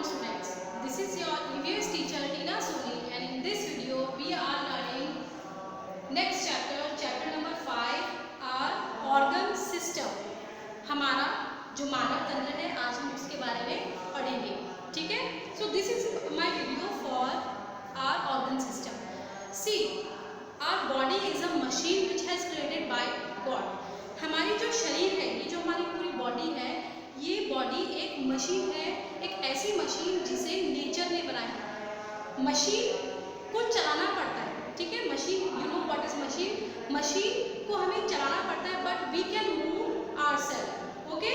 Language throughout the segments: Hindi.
students, this is your EVS teacher Tina Soni, and in this video we are learning next chapter number 5, our organ system. हमारा जो मानव तंत्र है आज हम उसके बारे में पढ़ेंगे, ठीक है. So this is my video for our organ system. See, our body is a machine which has created by God. हमारी जो शरीर है, ये जो हमारी पूरी बॉडी है, ये बॉडी एक मशीन है, एक ऐसी मशीन जिसे नेचर ने बनाया है. मशीन को चलाना पड़ता है, ठीक है. Machine, you know what is machine. Machine को हमें चलाना पड़ता है, but we can move ourselves, okay.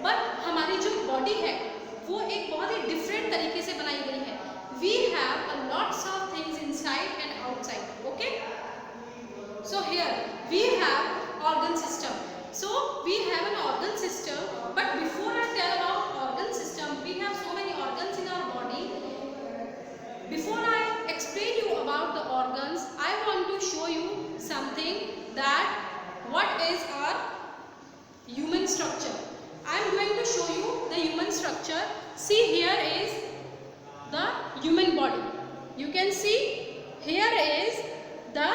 But हमारी जो बॉडी है वो एक बहुत ही डिफरेंट तरीके से बनाई गई है. We have a lots of things inside and outside, okay. So here we have organ system. So we have an organ system, but before I tell about organ system, we have so many organs in our body. Before I explain you about the organs, I want to show you something, that what is our human structure. I am going to show you the human structure. See, here is the human body. You can see here is the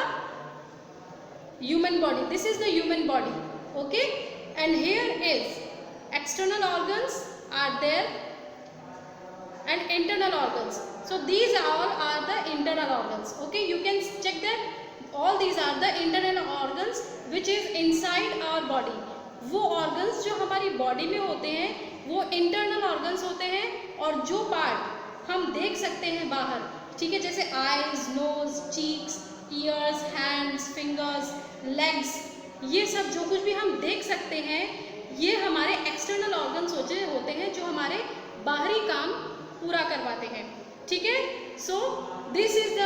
human body. This is the human body, okay. And here is external organs are there and internal organs. So these all are the internal organs, okay. You can check that all these are the internal organs which is inside our body. वो organs जो हमारी body में होते हैं वो internal organs होते हैं, और जो part हम देख सकते हैं बाहर, ठीक है, जैसे eyes, nose, cheeks, ears, hands, fingers, legs, ये सब जो कुछ भी हम देख सकते हैं ये हमारे एक्सटर्नल ऑर्गन्स होते हैं जो हमारे बाहरी काम पूरा करवाते हैं, ठीक है. So this is the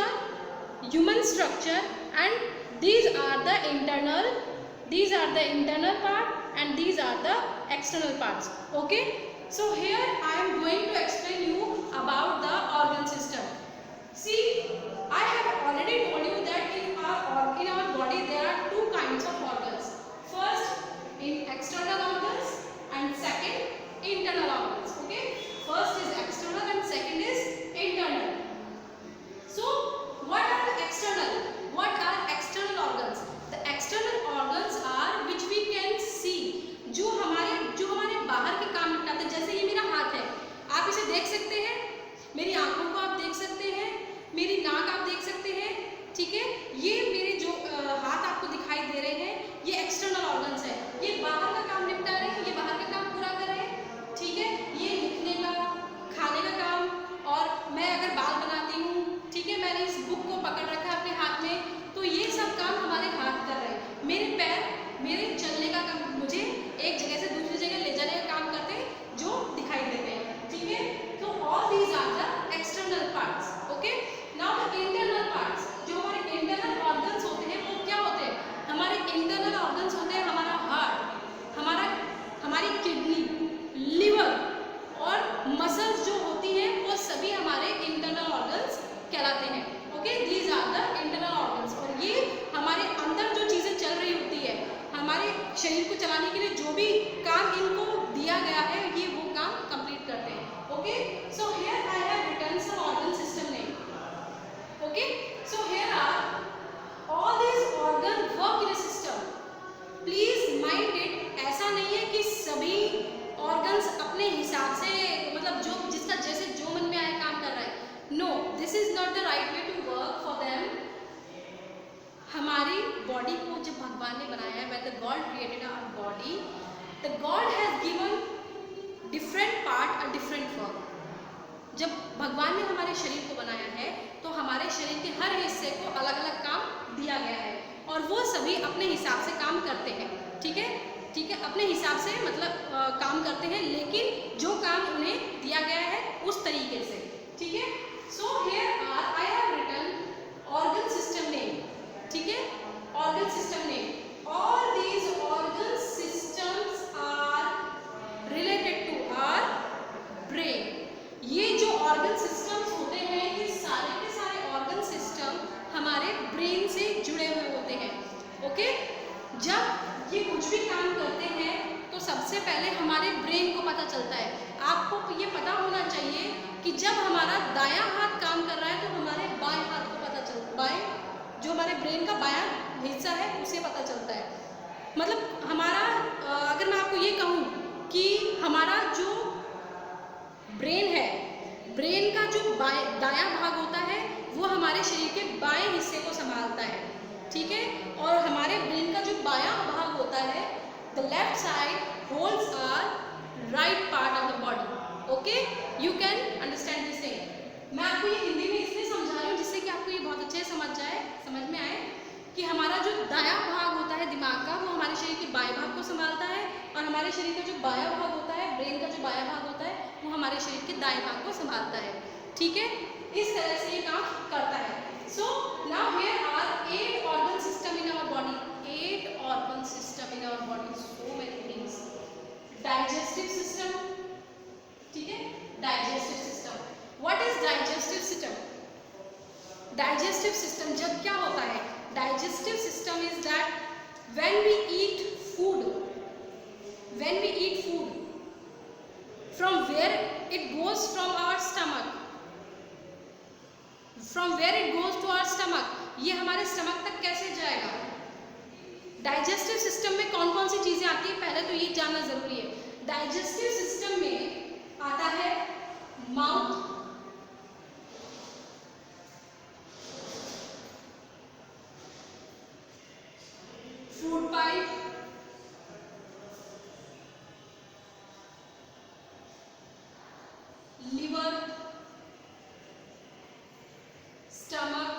human structure and these are the internal part and these are the external parts, okay. So here I am going to explain you about the organ system. See, I have already told you that in our body there are two kinds of organs. First, in external organs, and second, internal organs. Okay. First is external and second is internal. So, what are the external? What are external organs? The external organs are which we can see. जो हमारे बाहर के काम निपटाते हैं. जैसे ये मेरा हाथ है, आप इसे देख सकते हैं, मेरी आंखों को आप देख सकते हैं, मेरी नाक आप देख सकते हैं, ठीक है. ये मेरे जो हाथ आपको दिखाई दे रहे हैं ये एक्सटर्नल ऑर्गन्स है. ये बाहर का काम निपटा रहे हैं, ये बाहर का काम पूरा कर रहे हैं, ठीक है. ये लिखने का, खाने का काम, और मैं अगर बाल बनाती हूँ, ठीक है, मैंने इस बुक को पकड़ रखा है अपने हाथ में, तो ये सब काम हमारे हाथ कर रहे हैं. मेरे पैर मेरे चलने का काम, मुझे एक जगह से दूसरी जगह ले जाने का काम करते हैं, जो दिखाई देते हैं, ठीक है. तो all these are the external parts, okay. Now the internal parts, जो हमारे इंटरनल ऑर्गन्स होते हैं वो क्या होते हैं. हमारे इंटरनल ऑर्गन्स होते हैं हमारा हार्ट, हमारी किडनी, लिवर और मसल्स जो होती हैं वो सभी हमारे इंटरनल ऑर्गन्स कहलाते हैं, okay. These are the internal organs. और ये हमारे अंदर जो चीज़ें चल रही होती है, हमारे शरीर को चलाने के लिए जो भी काम इनको दिया गया है ये वो काम कंप्लीट करते हैं, okay. So here I have written some organ system name, okay. So here are all these organ work in a system. Please mind it, ऐसा नहीं है कि सभी organs अपने हिसाब से, मतलब जो जिसका जैसे जो मन में आए काम कर रहा है. No, this is not the right way to work for them. हमारी बॉडी को जब भगवान ने बनाया है, when the God created our body, the God has given different part a different work. जब भगवान ने हमारे शरीर को बनाया है तो हमारे शरीर के हर हिस्से को अलग अलग काम दिया गया है, और वो सभी अपने हिसाब से काम करते हैं, ठीक है, ठीक है. अपने हिसाब से मतलब काम करते हैं, लेकिन जो काम उन्हें दिया गया है उस तरीके से, ठीक है. So here are I have written organ system name, ठीक है. Organ system name, all these organ systems are related to our brain. ये जो ऑर्गन सिस्टम्स होते हैं ये सारे के सारे ऑर्गन सिस्टम हमारे ब्रेन से जुड़े हुए होते हैं, ओके. जब ये कुछ भी काम करते हैं तो सबसे पहले हमारे ब्रेन को पता चलता है. आपको ये पता होना चाहिए कि जब हमारा दायां हाथ काम कर रहा है तो हमारे बाएं हाथ को पता चलता है, बाएं जो हमारे ब्रेन का बायां हिस्सा है उसे पता चलता है। मतलब हमारा अगर मैं आपको ये कहूँ कि हमारा जो ब्रेन है, ब्रेन का जो दायां भाग होता है वो हमारे शरीर के बाएं हिस्से को संभालता है, ठीक है। और हमारे ब्रेन का जो बायां भाग होता है, the left side holds our right part of the body. Okay, you can understand this thing. मैं आपको ये हिंदी में इसलिए समझा रही हूँ जिससे कि आपको ये बहुत अच्छे से समझ में आए कि हमारा जो दायां भाग होता है दिमाग का, वो हमारे शरीर के बाएं भाग को संभालता है, और हमारे शरीर का जो बायां भाग होता है, ब्रेन का जो बायां भाग होता है, वो हमारे शरीर के दाएं भाग को संभालता है, ठीक है। इस तरह से ये काम करता है। So now here are 8 organ system in our body, 8 organ system in our body, so many things. Digestive system, ठीक है, digestive system. What is digestive system? Digestive system जब क्या होता है, digestive system is that when we eat food, from where it goes from our stomach, from where it goes to our stomach, ये हमारे स्टमक तक कैसे जाएगा। डाइजेस्टिव सिस्टम में कौन कौन सी चीजें आती है पहले तो ये जानना जरूरी है। डाइजेस्टिव सिस्टम में आता है mouth, food pipe, liver, stomach,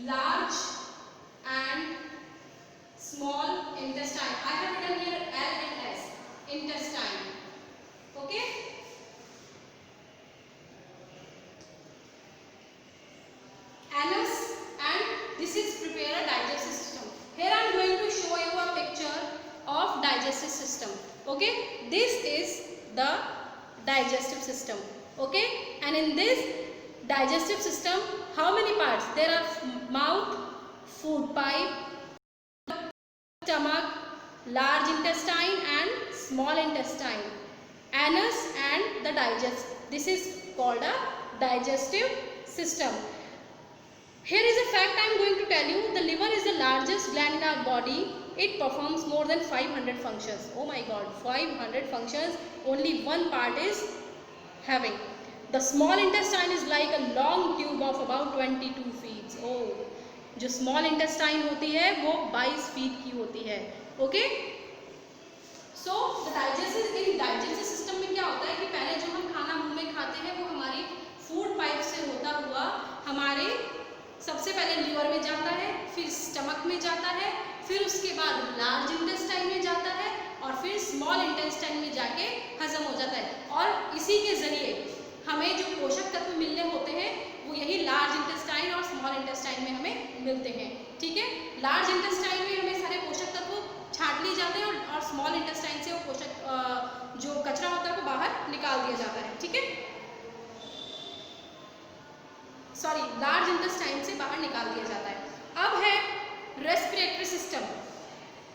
large and small intestine. I have written here L and S, intestine. Okay. Anus, and this is prepare a digestive system. Here I am going to show you a picture of digestive system. Okay, this is the digestive system. Okay, and in this digestive system, how many parts? There are mouth, food pipe, stomach, large intestine and small intestine, anus and the digest. This is called a digestive system. Here is a fact I am going to tell you. The liver is the largest gland in our body. It performs more than 500 functions. Oh my God, 500 functions. Only one part is having. The small intestine is like a long tube of about 22 feet. Oh, जो small intestine होती है वो 22 feet की होती है. Okay? So the digestive system में क्या होता है कि पहले जो हम खाना मुंह में खाते हैं वो हमारी फूड पाइप से होता हुआ हमारे सबसे पहले लीवर में जाता है, फिर स्टमक में जाता है, फिर उसके बाद लार्ज इंटेस्टाइन में जाता है और फिर स्मॉल इंटेस्टाइन में जाके हजम हो जाता है। और इसी के जरिए हमें जो पोषक तत्व मिलने होते हैं वो यही लार्ज इंटेस्टाइन और स्मॉल इंटेस्टाइन में हमें मिलते हैं, ठीक है। लार्ज इंटेस्टाइन में हमें सारे पोषक तत्व छांट लिए जाते हैं और स्मॉल इंटेस्टाइन से वो पोषक जो कचरा होता है वो बाहर निकाल दिया जाता है, ठीक है। सॉरी, लार्ज इंटेस्टाइन से बाहर निकाल दिया जाता है। अब है रेस्पिरेटरी सिस्टम।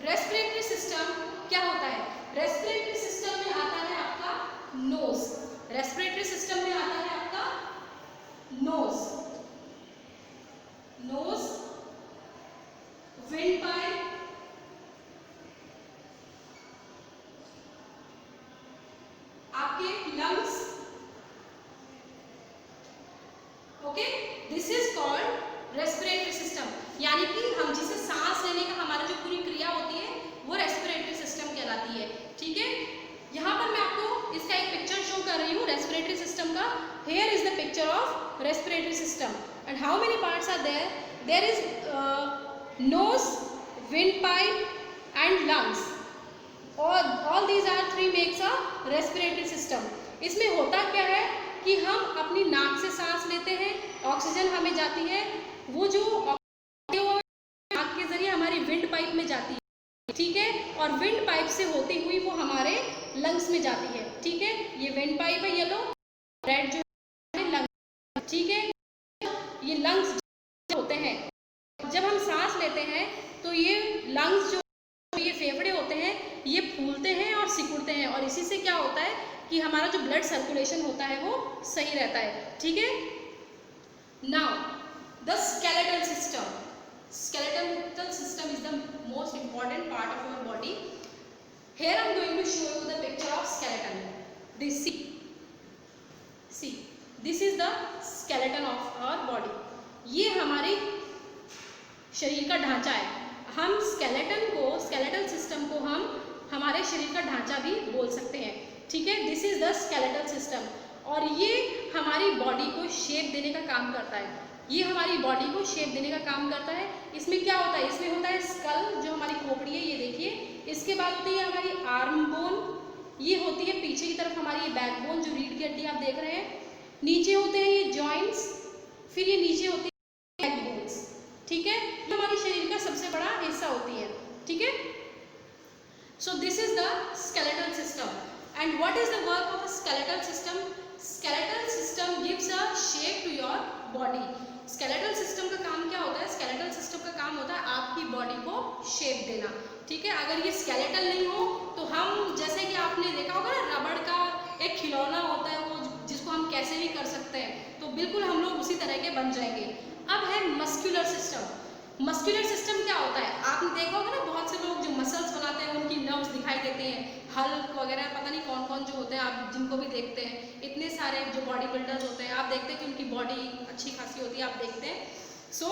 रेस्पिरेटरी सिस्टम क्या होता है? रेस्पिरेटरी सिस्टम में आता है आपका नोज। रेस्पिरेटरी सिस्टम में आता है आपका नोज, विंड पाइप, आपके lungs. Okay, this is called respiratory system, यानी कि हम जिसे सांस लेने का हमारा जो पूरी क्रिया होती है वो रेस्पिरेटरी सिस्टम कहलाती है, ठीक है। यहाँ पर मैं आपको इसका एक पिक्चर शो कर रही हूँ रेस्पिरेटरी सिस्टम का। Here is the picture of respiratory system and how many parts are there? There is nose, windpipe and lungs. All these are three makes a respiratory system. इसमें होता क्या है कि हम अपनी नाक से सांस लेते हैं, ऑक्सीजन हमें जाती है, वो जो नाक के जरिए हमारी विंड पाइप में जाती है, ठीक है, और विंड पाइप से होती हुई वो हमारे लंग्स में जाती है, ठीक है। ये विंड पाइप है येलो, रेड जो है लंग्स, ठीक है। ये लंग्स होते हैं, जब हम सांस लेते हैं तो ये लंग्स जो ये फेफड़े होते हैं इसी से क्या होता है कि हमारा जो ब्लड सर्कुलेशन होता है वो सही रहता है, ठीक है। Now the skeletal system, skeletal system is the most important part of our body. Here I am going to show you the picture of skeleton. This see this is the skeleton of our body. ये हमारे शरीर का ढांचा है। हम स्केलेटन को, स्केलेटल सिस्टम को हम हमारे शरीर का ढांचा भी बोल सकते हैं, ठीक है। This is the skeletal system, और ये हमारी बॉडी को शेप देने का काम करता है। ये हमारी बॉडी को शेप देने का काम करता है। इसमें क्या होता है, इसमें होता है स्कल, जो हमारी खोपड़ी है, ये देखिए। इसके बाद होती है हमारी आर्म बोन, ये होती है पीछे की तरफ हमारी ये बैक बोन, जो रीढ़ की हड्डी आप देख रहे हैं। नीचे होते हैं ये जॉइंट्स, फिर ये नीचे होती है बैक बोन्स, ठीक है। ये हमारे शरीर का सबसे बड़ा हिस्सा होती है, ठीक है। So this is the skeletal system, and what is the work of a skeletal system? Skeletal system gives a shape to your body. Skeletal system का काम क्या होता है? स्केलेटल सिस्टम का काम होता है आपकी बॉडी को शेप देना, ठीक है। अगर ये स्केलेटल नहीं हो तो हम, जैसे कि आपने देखा होगा ना, रबड़ का एक खिलौना होता है वो, जिसको हम कैसे भी कर सकते हैं, तो बिल्कुल हम लोग उसी तरह के बन जाएंगे। अब है मस्कुलर सिस्टम। मस्कुलर सिस्टम क्या होता है? आपने देखा होगा ना, बहुत से लोग जो मसल्स बनाते हैं उनकी नर्व्स दिखाई देते हैं, हल्क वगैरह, पता नहीं कौन कौन जो होते हैं, आप जिनको भी देखते हैं, इतने सारे जो बॉडी बिल्डर्स होते हैं, आप देखते हैं कि उनकी बॉडी अच्छी खासी होती है, आप देखते हैं। सो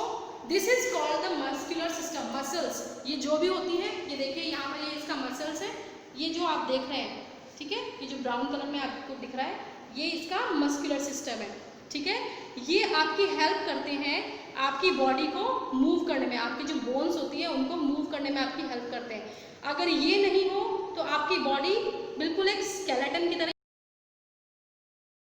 this is called the muscular system. Muscles ये जो भी होती है, ये देखिए यहाँ पर, ये इसका मसल्स है, ये जो आप देख रहे हैं, ठीक है, ये जो ब्राउन कलर में आपको दिख रहा है, ये इसका मस्कुलर सिस्टम है, ठीक है। ये आपकी हेल्प करते हैं आपकी बॉडी को मूव करने में, आपकी जो बोन्स होती है उनको मूव करने में आपकी हेल्प करते हैं। अगर ये नहीं हो तो आपकी बॉडी बिल्कुल एक स्केलेटन